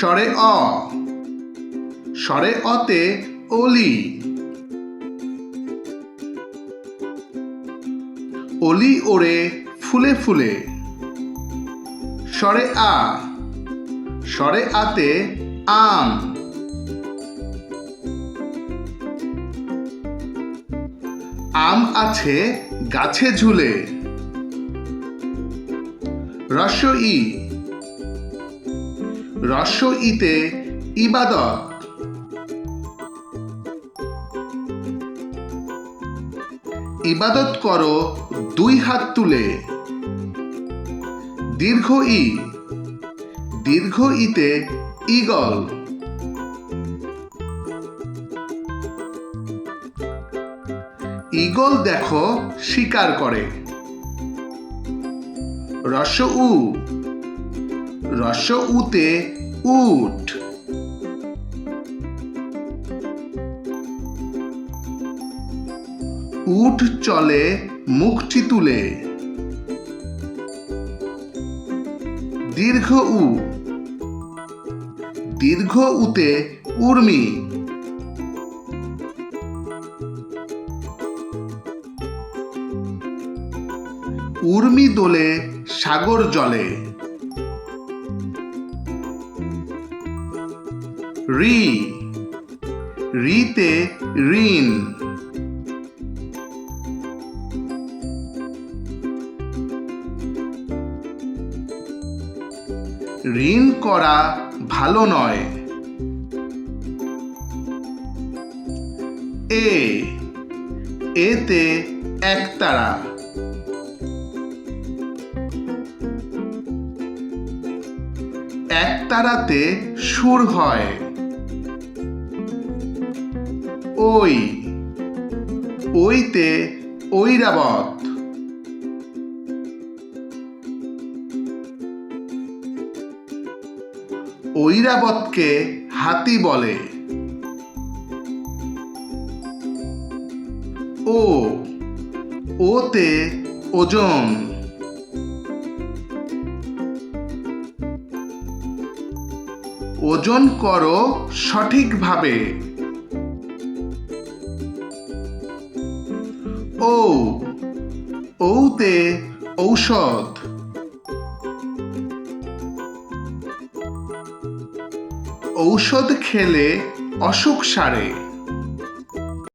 স্বরে অ, স্বরে অতে অলি, অলি ওড়ে ফুলে ফুলে। স্বরে আ, স্বরে আতে আম, আম আছে গাছে ঝুলে। রস্ব ই, রস্ব ইতে ইবাদত, ইবাদত করো দুই হাত তুলে। দীর্ঘ ই, দীর্ঘ ইতে ঈগল, ঈগল দেখো শিকার করে। রস্ব উ, রস্ব উতে উট, উট চলে মুখটি তুলে। দীর্ঘ উ, দীর্ঘ উতে উর্মি, উর্মি দোলে সাগর জলে। রি, রিতে ঋণ, ঋণ করা ভালো নয়। এ, এতে একতারা, একতারাতে সুর হয়। ওই, ওইতে ঐরাবত, ঐরাবতকে হাতি বলে। ও, ওতে ওজন, ওজন করো সঠিকভাবে। ও, ওতে ঔষধ, ঔষধ খেলে অসুখ সারে।